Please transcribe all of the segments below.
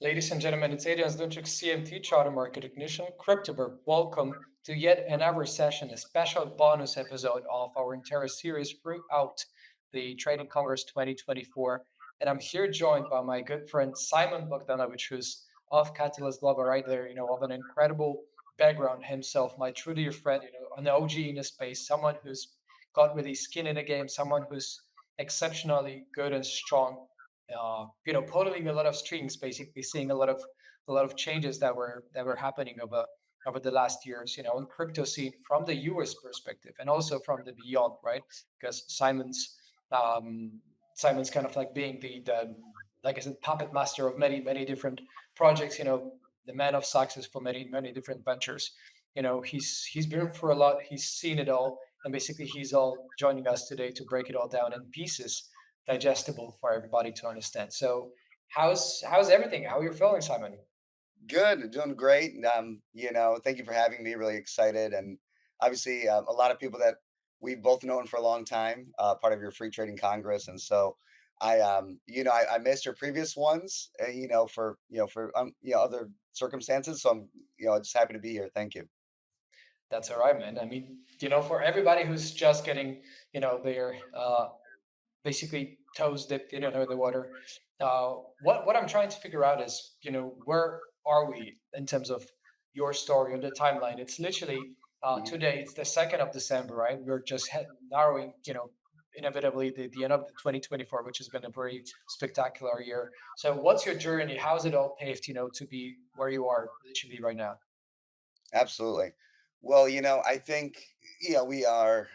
Ladies and gentlemen, it's Adrian Zdunchuk, CMT Charter Market Ignition, CryptoBirb. Welcome to yet another session, a special bonus episode of our entire series throughout the Trading Congress 2024. And I'm here joined by my good friend Simon Bogdanovich, who's of Catalyst Global right there, of an incredible background himself, my true dear friend, an OG in the space, someone who's got really skin in the game, someone who's exceptionally good and strong, pulling a lot of strings, basically seeing a lot of changes that were happening over the last years, in crypto scene from the US perspective and also from the beyond, right? Because um, Simon's kind of like being the like I said, puppet master of many different projects, the man of success for many different ventures. He's been through a lot, he's seen it all, and basically he's all joining us today to break it all down in pieces digestible for everybody to understand. So how's everything? How are you feeling, Simon? Good, doing great. Thank you for having me. Really excited, and obviously, a lot of people that we've both known for a long time, part of your free trading congress, and so I missed your previous ones, for other circumstances. So I'm, just happy to be here. Thank you. That's all right, man. I mean, for everybody who's just getting, their basically toes dipped in the water. What I'm trying to figure out is, where are we in terms of your story on the timeline? It's literally Mhm. today. It's the 2nd of December, right? We're just narrowing, inevitably the end of the 2024, which has been a very spectacular year. So, what's your journey? How's it all paved, to be where you are literally right now? Absolutely. Well, I think we are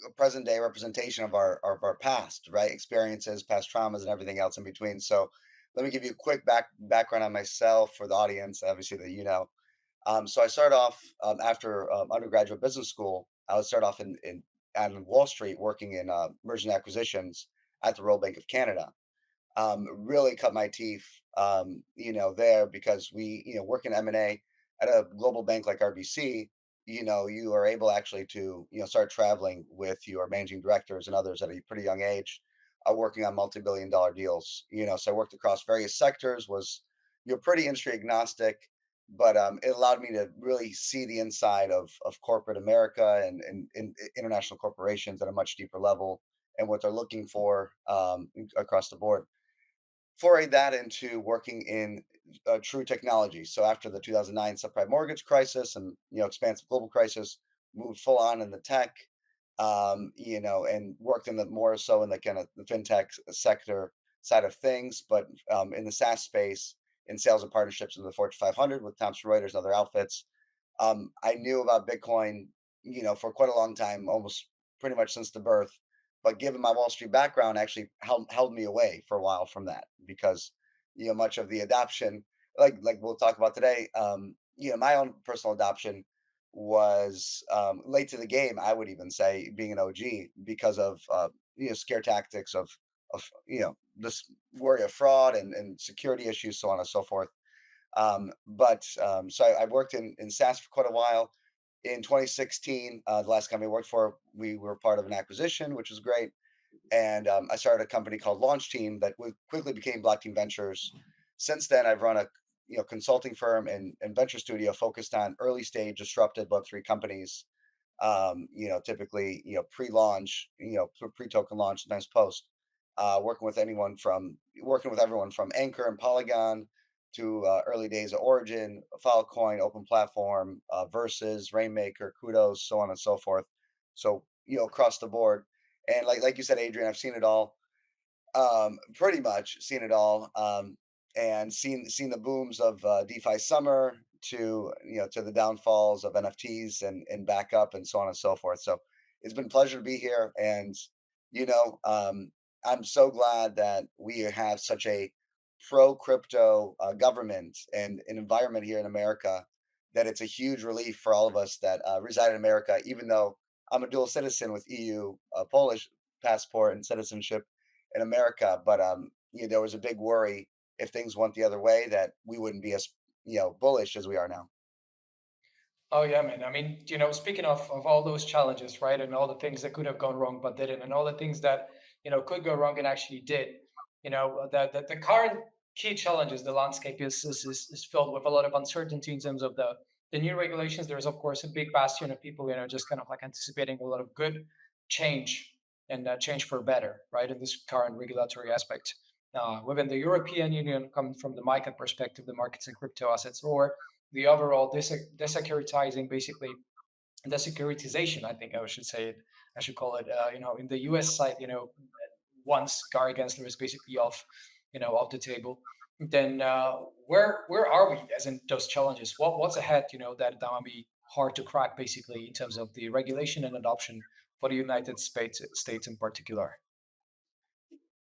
a present day representation of our past, right? Experiences, past traumas, and everything else in between. So, let me give you a quick background on myself for the audience, obviously that you know. So, I started off after undergraduate business school. I would start off in on Wall Street working in merger and acquisitions at the Royal Bank of Canada. Really cut my teeth, there because work in M&A at a global bank like RBC. You are able actually to, start traveling with your managing directors and others at a pretty young age, working on multi-billion dollar deals. So I worked across various sectors, was, pretty industry agnostic, but it allowed me to really see the inside of corporate America and international corporations at a much deeper level and what they're looking for across the board forayed that into working in true technology. So after the 2009 subprime mortgage crisis and expansive global crisis, moved full on in the tech, and worked in the more so in the kind of the fintech sector side of things, but in the SaaS space in sales and partnerships with the Fortune 500 with Thomson Reuters and other outfits. I knew about Bitcoin, for quite a long time, almost pretty much since the birth. But given my Wall Street background, actually held me away for a while from that because much of the adoption, like we'll talk about today, my own personal adoption was late to the game. I would even say being an OG because of scare tactics of this worry of fraud and security issues, so on and so forth. So I worked in SaaS for quite a while. In 2016, the last company I worked for, we were part of an acquisition, which was great. And I started a company called Launch Team that quickly became Black Team Ventures. Since then, I've run a consulting firm and venture studio focused on early stage disruptive Web3 companies. Typically pre-launch, pre-token launch, sometimes post. Working with everyone from Anchor and Polygon to early days of Origin, Filecoin, Open Platform, Versus, Rainmaker, Kudos, so on and so forth. So across the board, and like you said, Adrian, I've seen it all. Pretty much seen it all, and seen the booms of DeFi summer to the downfalls of NFTs and backup and so on and so forth. So it's been a pleasure to be here, and you know, um, I'm so glad that we have such a pro crypto government and an environment here in America that it's a huge relief for all of us that reside in America, even though I'm a dual citizen with EU, Polish passport and citizenship in America. But there was a big worry if things went the other way that we wouldn't be as bullish as we are now. Oh yeah, man. I mean, speaking of all those challenges, right, and all the things that could have gone wrong but didn't, and all the things that could go wrong and actually did, the current key challenges. The landscape is filled with a lot of uncertainty in terms of the new regulations. There's of course a big bastion of people, just kind of like anticipating a lot of good change and change for better, right? In this current regulatory aspect. Within the European Union, coming from the MiCA perspective, the markets and crypto assets, or the overall desecuritizing, basically the securitization, I think I should say it, I should call it, in the US side, once Gary Gensler is basically off the table, then where are we as in those challenges? What's ahead, that might be hard to crack basically in terms of the regulation and adoption for the United States in particular.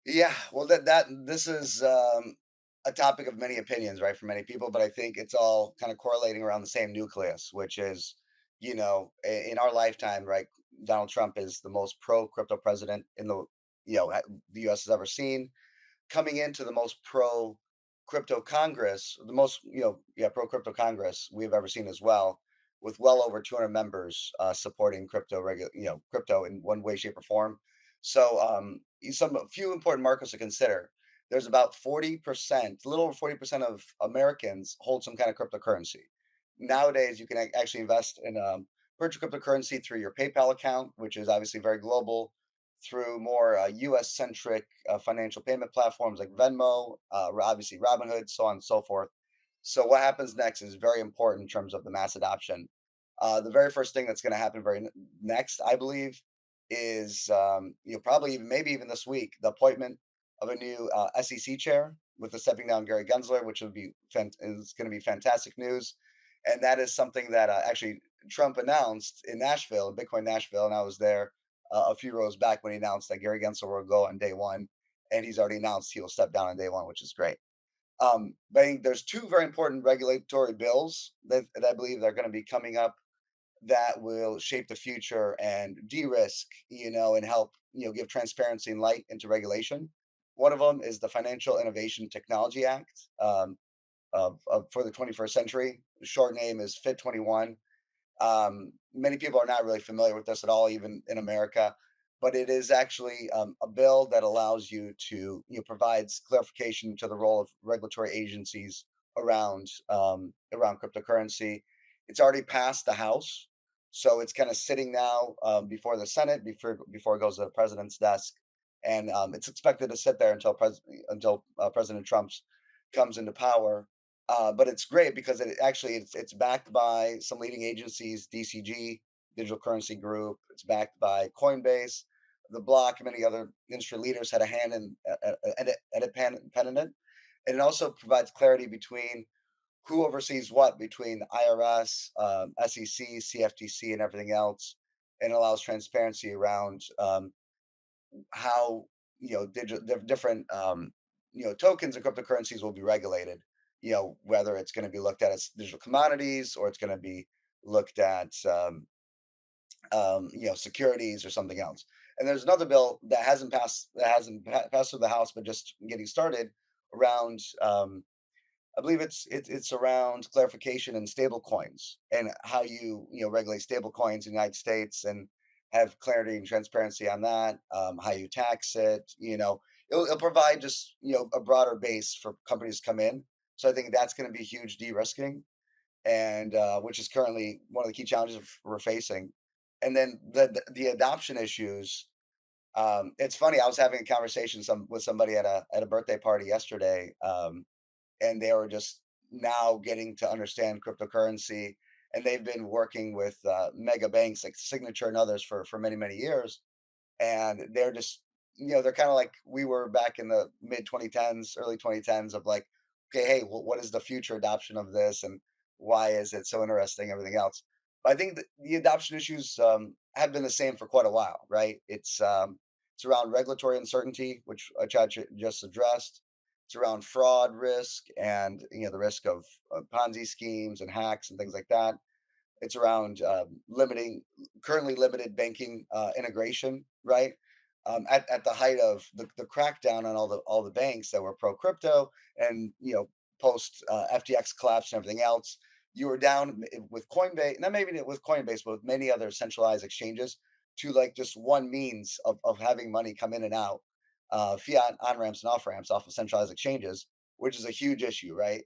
Yeah, well, that this is a topic of many opinions, right, for many people, but I think it's all kind of correlating around the same nucleus, which is, in our lifetime, right, Donald Trump is the most pro crypto president in the U.S. has ever seen, coming into the most pro crypto Congress, the most, yeah, pro crypto Congress we've ever seen as well, with well over 200 members supporting crypto in one way, shape, or form. So, a few important markers to consider. There's about 40%, a little over 40% of Americans hold some kind of cryptocurrency. Nowadays, you can actually invest in virtual cryptocurrency through your PayPal account, which is obviously very global, through more US centric financial payment platforms like Venmo, obviously Robinhood, so on and so forth. So, what happens next is very important in terms of the mass adoption. The very first thing that's going to happen next, I believe, is probably maybe even this week, the appointment of a new SEC chair with the stepping down Gary Gensler, which is going to be fantastic news. And that is something that actually Trump announced in Nashville, in Bitcoin Nashville, and I was there a few rows back when he announced that Gary Gensler will go on day one, and he's already announced he will step down on day one, which is great. But I think there's two very important regulatory bills that I believe are going to be coming up that will shape the future and de-risk, and help, give transparency and light into regulation. One of them is the Financial Innovation Technology Act for the 21st century. The short name is FIT 21. Many people are not really familiar with this at all, even in America, but it is actually a bill that allows you to, provides clarification to the role of regulatory agencies around cryptocurrency. It's already passed the House, so it's kind of sitting now before the Senate before it goes to the president's desk, and it's expected to sit there until President Trump's comes into power. But it's great because it's backed by some leading agencies, DCG, Digital Currency Group. It's backed by Coinbase, the Block, and many other industry leaders had a hand in pen in it. And it also provides clarity between who oversees what between the IRS, SEC, CFTC, and everything else, and allows transparency around how different tokens and cryptocurrencies will be regulated. Whether it's going to be looked at as digital commodities or it's going to be looked at securities or something else. And there's another bill that hasn't passed through the House, but just getting started around. I believe it's around clarification in stable coins and how regulate stable coins in the United States and have clarity and transparency on that, how you tax it, it'll provide just, a broader base for companies to come in. So I think that's going to be huge de-risking, and which is currently one of the key challenges we're facing. And then the adoption issues. It's funny. I was having a conversation with somebody at a birthday party yesterday, and they were just now getting to understand cryptocurrency, and they've been working with mega banks like Signature and others for many years, and they're just, they're kind of like we were back in the mid 2010s, early 2010s, of like, okay, hey, what is the future adoption of this, and why is it so interesting, everything else. But I think the adoption issues have been the same for quite a while, right? It's around regulatory uncertainty, which Chad just addressed. It's around fraud risk and, the risk of Ponzi schemes and hacks and things like that. It's around limiting currently limited banking integration, right? At the height of the crackdown on all the banks that were pro crypto, and post FTX collapse and everything else, you were down with Coinbase, not maybe with Coinbase, but with many other centralized exchanges, to like just one means of having money come in and out, fiat on ramps and off ramps off of centralized exchanges. which is a huge issue, right?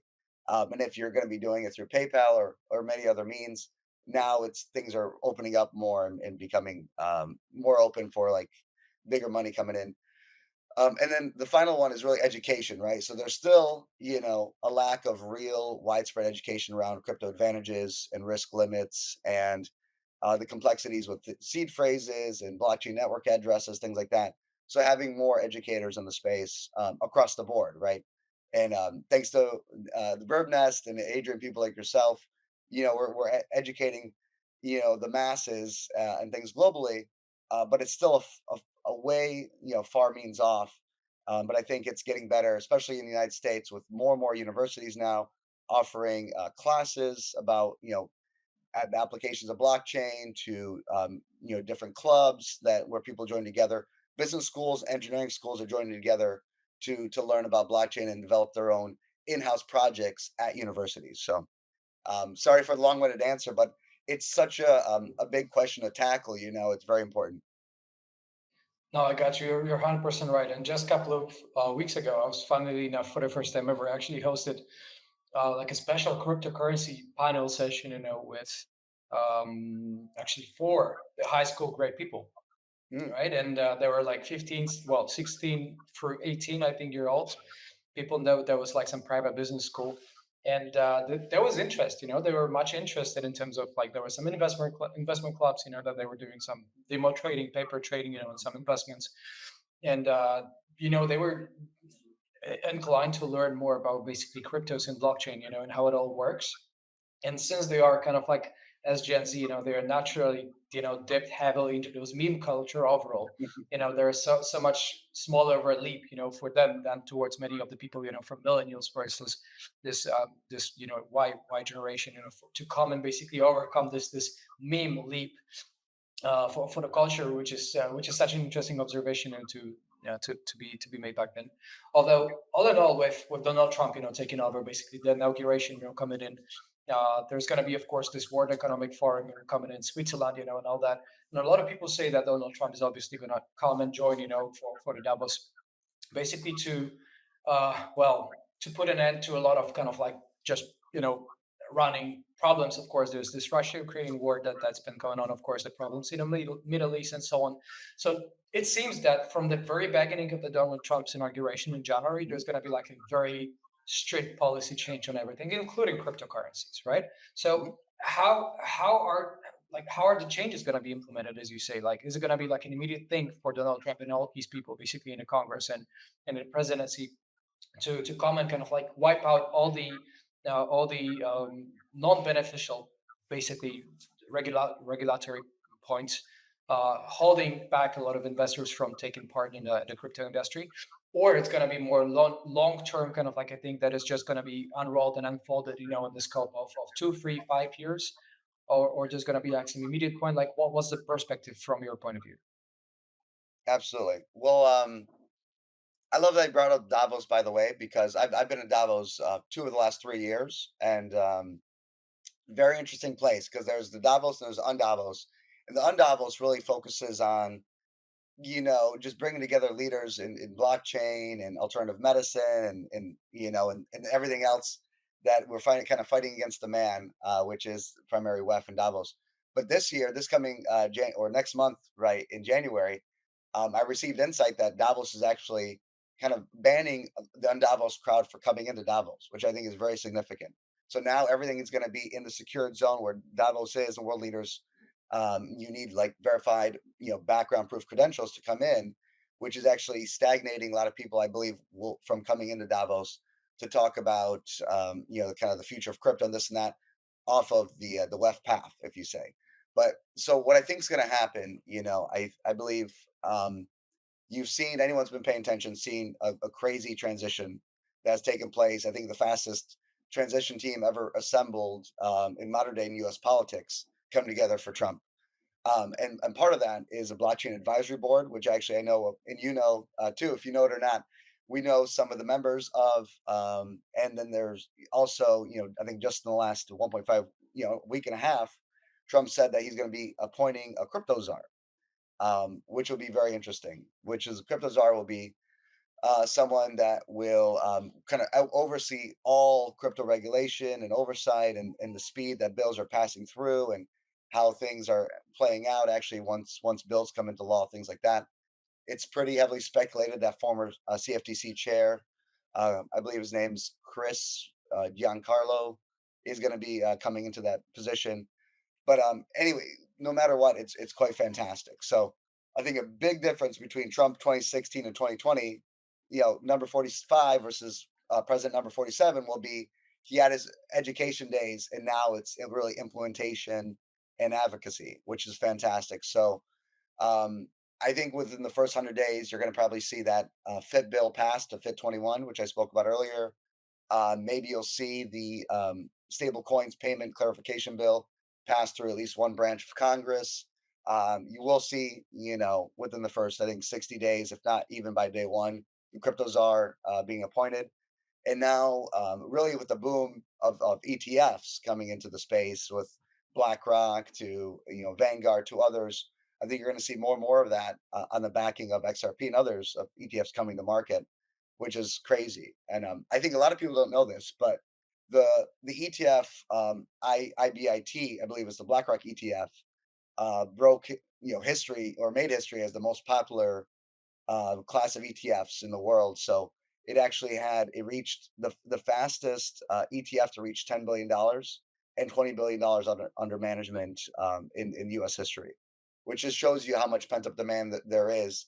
And if you're going to be doing it through PayPal or many other means, now it's things are opening up more and becoming more open for like bigger money coming in. And then the final one is really education, right? So there's still, a lack of real widespread education around crypto advantages and risk limits and the complexities with the seed phrases and blockchain network addresses, things like that. So having more educators in the space across the board, right? And thanks to the Birb Nest and Adrian, people like yourself, we're educating, the masses and things globally, but it's still a way, far means off. But I think it's getting better, especially in the United States, with more and more universities now offering classes about, the applications of blockchain to different clubs that where people join together. Business schools, engineering schools are joining together to learn about blockchain and develop their own in-house projects at universities. So sorry for the long-winded answer, but it's such a big question to tackle. It's very important. No, I got you. You're 100% right. And just a couple of weeks ago, I was funnily enough for the first time ever actually hosted like a special cryptocurrency panel session, with actually four high school grade people, Mm, right? And there were like 15, well, 16 through 18, I think, year olds. People know there was like some private business school. And there was interest, they were much interested in terms of like there were some investment clubs, that they were doing some demo trading, paper trading, and some investments. And they were inclined to learn more about basically cryptos and blockchain, and how it all works. And since they are kind of like as Gen Z, they are naturally, dipped heavily into those meme culture overall. mhm, There's so much smaller of a leap, for them than towards many of the people, from millennials versus this Y generation, to come and basically overcome this meme leap for the culture, which is such an interesting observation and to be made back then. Although all in all, with Donald Trump, taking over basically the inauguration, coming in, there's going to be, of course, this World Economic Forum, coming in Switzerland, and all that. And a lot of people say that Donald Trump is obviously going to come and join, for the Davos, basically to put an end to a lot of kind of like just running problems. Of course, there's this Russia-Ukraine war that's been going on, of course, the problems in the Middle East and so on. So it seems that from the very beginning of the Donald Trump's inauguration in January, mhm, there's going to be like a very strict policy change on everything, including cryptocurrencies, right? mhm. So how are the changes going to be implemented, as you say? Like, is it going to be like an immediate thing for Donald Trump and all these people, basically in the Congress and the presidency, to come and kind of like wipe out all the non-beneficial, basically regulatory points, holding back a lot of investors from taking part in the crypto industry? Or it's going to be more long term, kind of like, I think that is just going to be unrolled and unfolded, in the scope of 2, 3, 5 years, or just going to be like some immediate point. Like, what's the perspective from your point of view? Absolutely. Well, I love that you brought up Davos, by the way, because I've been in Davos 2 of the last 3 years, and very interesting place because there's the Davos and there's the Undavos, and the Undavos really focuses on just bringing together leaders in blockchain and alternative medicine and everything else that we're fighting against the man, which is primary WEF in Davos. But this year, this coming or next month, right in January, I received insight that Davos is actually kind of banning the Undavos crowd for coming into Davos, which I think is very significant. So now everything is going to be in the secured zone where Davos is, and world leaders, you need like verified, background proof credentials to come in, which is actually stagnating a lot of people, I believe, from coming into Davos to talk about, kind of the future of crypto and this and that off of the left path, if you say. But so what I think is going to happen, I believe you've seen anyone's been paying attention, seen a crazy transition that's taken place. I think the fastest transition team ever assembled in modern day in U.S. politics come together for Trump. And part of that is a blockchain advisory board, which actually I know of, and too, if you know it or not. We know some of the members of, and then there's also, I think just in the last 1.5, week and a half, Trump said that he's going to be appointing a crypto czar, which will be very interesting. Which is crypto czar will be someone that will kind of oversee all crypto regulation and oversight and the speed that bills are passing through and how things are playing out actually once bills come into law, things like that. It's pretty heavily speculated that former CFTC chair, I believe his name's Chris Giancarlo, is going to be coming into that position. But anyway, no matter what, it's quite fantastic. So I think a big difference between Trump 2016 and 2020, number 45 versus President number 47 will be he had his education days, and now it's really implementation and advocacy, which is fantastic. So um, I think within the first 100 days, you're going to probably see that FIT bill passed to FIT 21, which I spoke about earlier. Maybe you'll see the stable coins payment clarification bill pass through at least one branch of Congress. You will see, within the first, I think, 60 days, if not even by day one, the crypto czar being appointed. And now, really, with the boom of ETFs coming into the space, with BlackRock to Vanguard to others, I think you're going to see more and more of that on the backing of XRP and others of ETFs coming to market, which is crazy. And I think a lot of people don't know this, but the ETF IBIT, I believe, is the BlackRock ETF, broke history or made history as the most popular class of ETFs in the world. So it reached the fastest ETF to reach $10 billion and $20 billion under management in U.S. history, which just shows you how much pent up demand that there is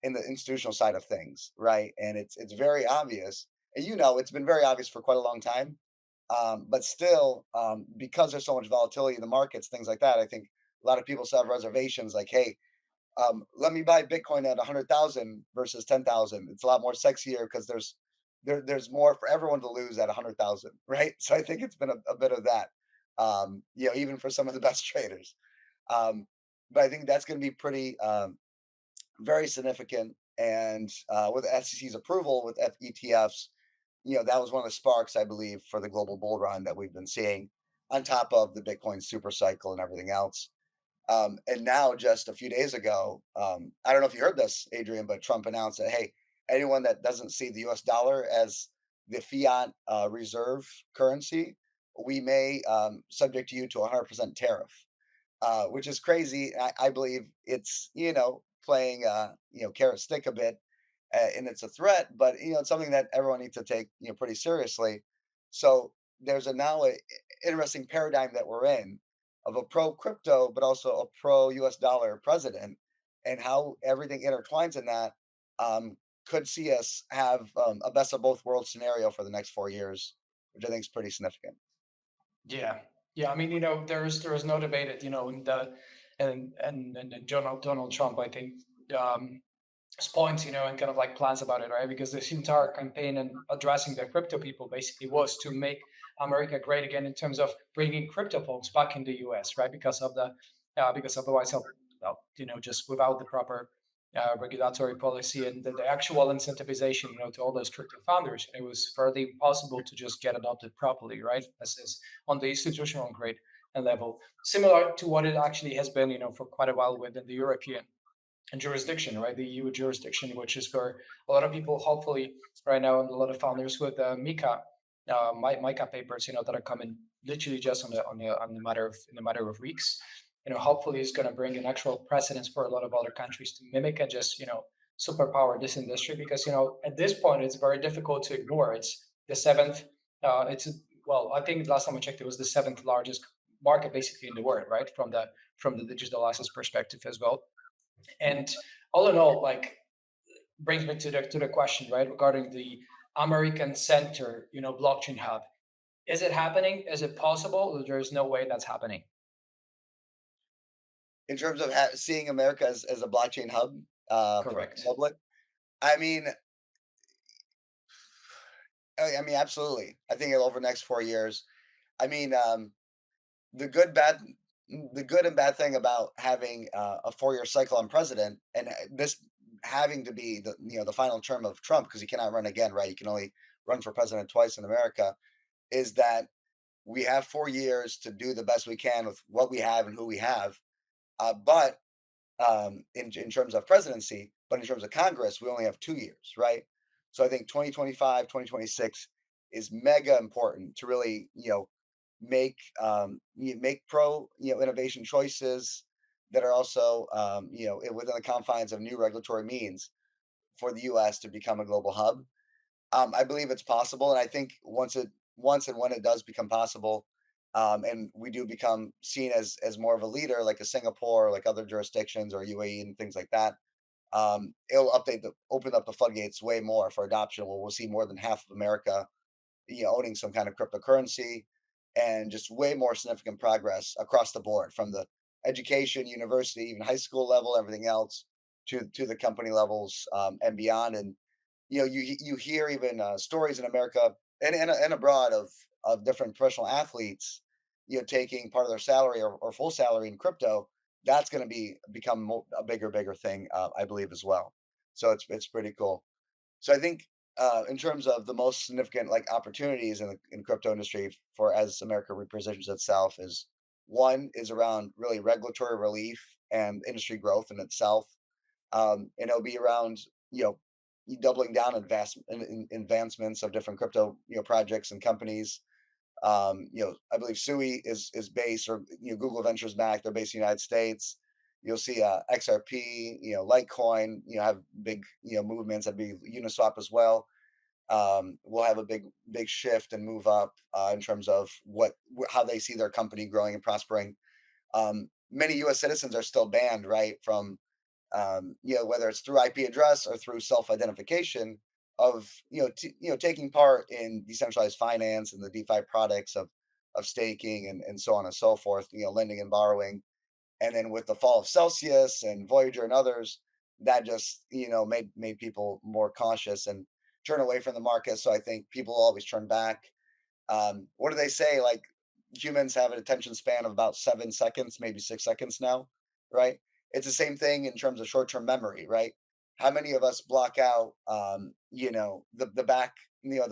in the institutional side of things, right? And it's very obvious, and it's been very obvious for quite a long time. But still, because there's so much volatility in the markets, things like that, I think a lot of people still have reservations. Like, hey, let me buy Bitcoin at 100,000 versus 10,000. It's a lot more sexier because there's more for everyone to lose at 100,000, right? So I think it's been a bit of that, even for some of the best traders. Um, but I think that's going to be pretty very significant. And with SEC's approval with ETFs, that was one of the sparks, I believe, for the global bull run that we've been seeing, on top of the Bitcoin super cycle and everything else. And now, just a few days ago, I don't know if you heard this, Adrian, but Trump announced that, hey, anyone that doesn't see the US dollar as the fiat reserve currency, we may subject you to a 100% tariff, which is crazy. I believe it's, playing, carrot stick a bit, and it's a threat, but, it's something that everyone needs to take, pretty seriously. So there's now a interesting paradigm that we're in of a pro crypto, but also a pro US dollar president, and how everything intertwines in that um, could see us have a best of both worlds scenario for the next 4 years, which I think is pretty significant. Yeah, yeah. I mean, there is no debate. In the and Donald Trump, I think, um, his points, and kind of like plans about it, right? Because this entire campaign and addressing the crypto people basically was to make America great again in terms of bringing crypto folks back in the U.S., right? Because otherwise, well, just without the proper regulatory policy and the actual incentivization, to all those crypto founders, it was fairly impossible to just get adopted properly, right? As is on the institutional grade and level, similar to what it actually has been, for quite a while within the European and jurisdiction, right? The EU jurisdiction, which is where a lot of people, hopefully, right now, and a lot of founders with MiCA papers, that are coming literally just on the matter of weeks. Hopefully, is going to bring an actual precedence for a lot of other countries to mimic and just superpower this industry, because at this point it's very difficult to ignore. It's the seventh. It's well, I think last time I checked, it was the seventh largest market basically in the world, right? From the digital assets perspective as well. And all in all, like, brings me to the question, right, regarding the American Center, blockchain hub. Is it happening? Is it possible? There's no way that's happening. In terms of seeing America as a blockchain hub for the Correct. public, I mean, I mean, absolutely. I think over the next 4 years, I mean, the good, bad, the good and bad thing about having a 4 year cycle on president, and this having to be the final term of Trump, because he cannot run again, right? You can only run for president twice in America. Is that we have 4 years to do the best we can with what we have and who we have. But in terms of presidency, but in terms of Congress, we only have 2 years, right? So I think 2025, 2026 is mega important to really, make make pro innovation choices that are also within the confines of new regulatory means for the U.S. to become a global hub. I believe it's possible, and I think once and when it does become possible, and we do become seen as more of a leader, like a Singapore, like other jurisdictions or UAE and things like that, it'll open up the floodgates way more for adoption. Where we'll see more than half of America, owning some kind of cryptocurrency, and just way more significant progress across the board from the education, university, even high school level, everything else to the company levels and beyond. And you hear even stories in America and abroad of different professional athletes, taking part of their salary or full salary in crypto. That's going to become a bigger thing, I believe, as well. So it's pretty cool. So I think in terms of the most significant like opportunities in the crypto industry for as America repositions itself is one is around really regulatory relief and industry growth in itself, and it'll be around doubling down advancements of different crypto projects and companies. I believe SUI is based, or Google Ventures back. They're based in the United States. You'll see XRP, Litecoin, have big movements. That'd be Uniswap as well. We'll have a big shift and move up in terms of how they see their company growing and prospering. Many U.S. citizens are still banned, right, from whether it's through IP address or through self-identification of taking part in decentralized finance and the DeFi products of staking and so on and so forth, lending and borrowing. And then with the fall of Celsius and Voyager and others, that just made people more cautious and turn away from the market. So I think people always turn back. What do they say? Like humans have an attention span of about 7 seconds, maybe 6 seconds now, right? It's the same thing in terms of short-term memory, right? How many of us block out, the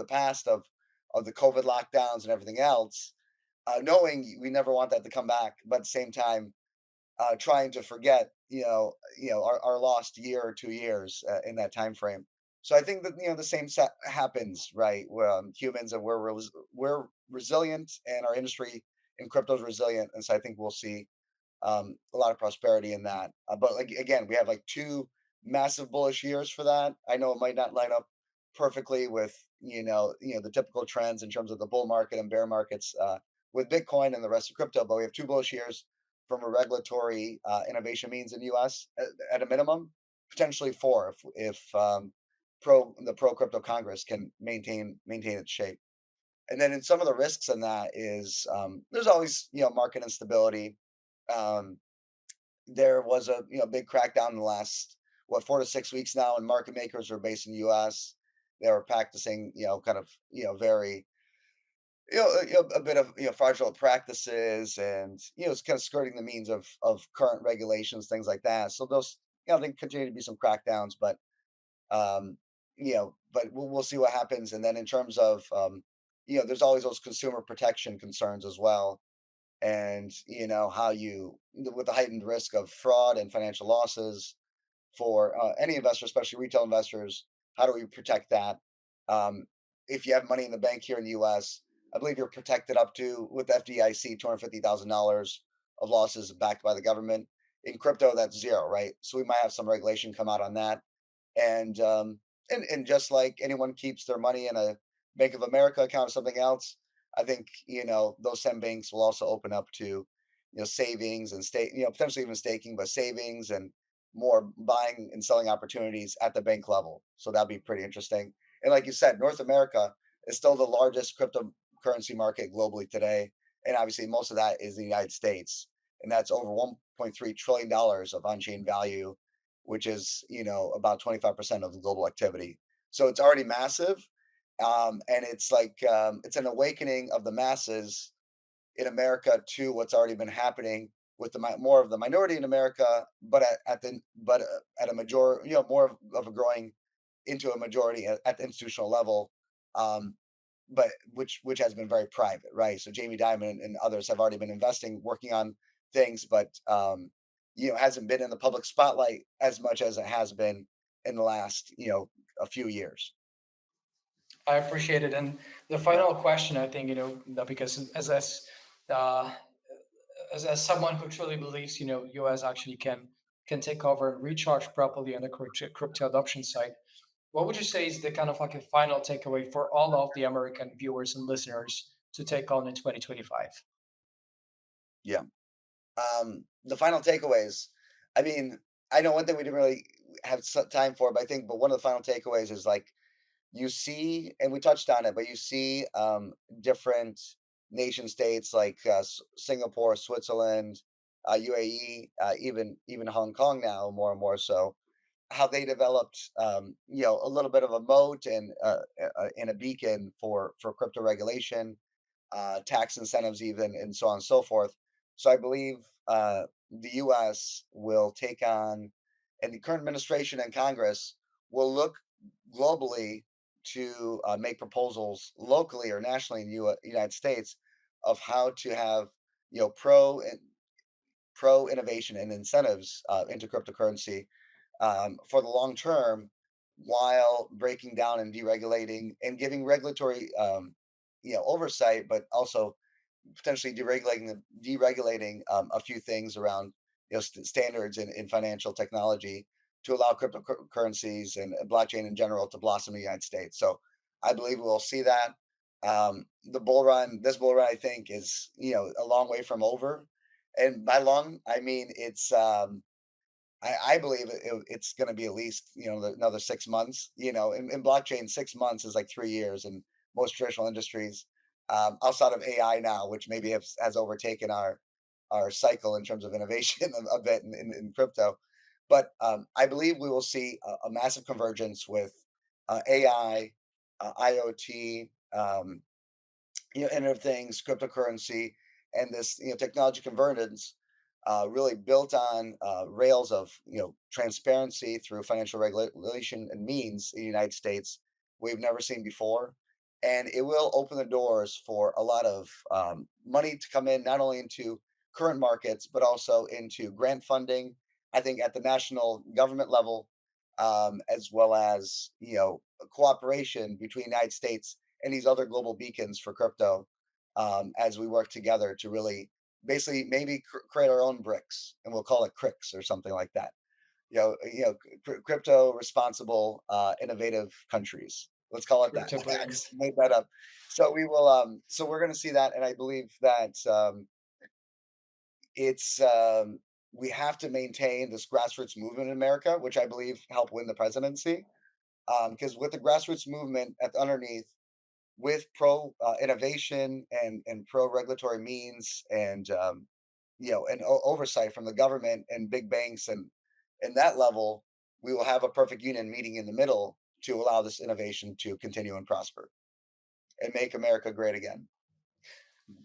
past of the COVID lockdowns and everything else, knowing we never want that to come back, but at the same time, trying to forget, our lost year or 2 years in that time frame. So I think that the same happens, right? Where humans and we're resilient, and our industry in crypto is resilient, and so I think we'll see a lot of prosperity in that. But like again, we have like two massive bullish years for that. I know it might not line up perfectly with the typical trends in terms of the bull market and bear markets with Bitcoin and the rest of crypto, but we have two bullish years from a regulatory innovation means in the U.S. At a minimum, potentially four if the pro crypto Congress can maintain its shape. And then in some of the risks in that is there's always market instability. Um, there was a big crackdown in the last 4 to 6 weeks now, and market makers are based in the U.S. They were practicing kind of very a bit of fraudulent practices, and it's kind of skirting the means of current regulations, things like that. So those I think continue to be some crackdowns, but but we'll see what happens. And then in terms of there's always those consumer protection concerns as well, and how you with the heightened risk of fraud and financial losses for any investor, especially retail investors. How do we protect that? Um, if you have money in the bank here in the U.S., I believe you're protected up to with the FDIC $250,000 of losses backed by the government. In crypto, that's zero, right? So we might have some regulation come out on that, and and just like anyone keeps their money in a Bank of America account or something else, I think those same banks will also open up to savings and potentially even staking, but savings and more buying and selling opportunities at the bank level. So that'd be pretty interesting. And like you said, North America is still the largest cryptocurrency market globally today, and obviously most of that is the United States, and that's over $1.3 trillion of on-chain value, which is about 25% of the global activity. So it's already massive, and it's like it's an awakening of the masses in America to what's already been happening with more of the minority in America, but at a major, more of a growing into a majority at the institutional level, um, but which has been very private, right? So Jamie Dimon and others have already been investing, working on things, but hasn't been in the public spotlight as much as it has been in the last a few years. I appreciate it. And the Yeah, final question, I think, because uh, as someone who truly believes, US actually can take over and recharge properly on the crypto adoption side, what would you say is the kind of like a final takeaway for all of the American viewers and listeners to take on in 2025? yeah. The final takeaways. I mean, I know one thing we didn't really have time for, but I think, but one of the final takeaways is like you see, and we touched on it, but you see different nation states like Singapore, Switzerland, UAE, even Hong Kong now more and more so, how they developed a little bit of a moat and a beacon for crypto regulation, tax incentives, even, and so on and so forth. So I believe the U.S. will take on, and the current administration and Congress will look globally to make proposals locally or nationally in the United States of how to have pro innovation and incentives into cryptocurrency for the long term, while breaking down and deregulating and giving regulatory oversight, but also potentially deregulating a few things around standards in financial technology to allow cryptocurrencies and blockchain in general to blossom in the United States. So I believe we'll see that. This bull run, I think, is a long way from over, and by long I mean I believe it's going to be at least another 6 months. In blockchain, 6 months is like 3 years in most traditional industries. Outside of AI now, which maybe has overtaken our cycle in terms of innovation a bit in crypto, but I believe we will see a massive convergence with AI, IoT. Internet of Things, cryptocurrency, and this technology convergence really built on rails of transparency through financial regulation and means in the United States we've never seen before, and it will open the doors for a lot of money to come in, not only into current markets but also into grant funding. I think at the national government level, as well as cooperation between the United States and these other global beacons for crypto, as we work together to really basically maybe create our own bricks, and we'll call it cricks or something like that. Crypto responsible, innovative countries. Let's call it that. Crypto I just bricks. made that up. So we will. So we're going to see that, and I believe that it's we have to maintain this grassroots movement in America, which I believe helped win the presidency. Because with the grassroots movement at the underneath, with pro innovation and pro regulatory means, and oversight from the government and big banks, and that level, we will have a perfect union meeting in the middle to allow this innovation to continue and prosper and make America great again.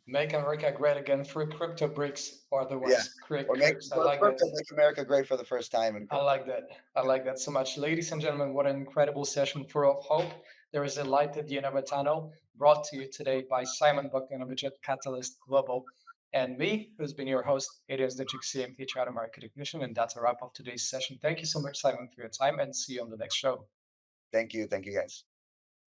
Make America great again through crypto bricks or Yeah, otherwise or cricks. I like that. make America great for the first time in I crypto. like that. I like that so much. Ladies and gentlemen, what an incredible session full of hope. There is a light at the end of a tunnel, brought to you today by Simon Bogdanovich at Catalyst Global and me, who's been your host. It is the CMT Charter Market Ignition, and that's a wrap of today's session. Thank you so much, Simon, for your time, and see you on the next show. Thank you guys.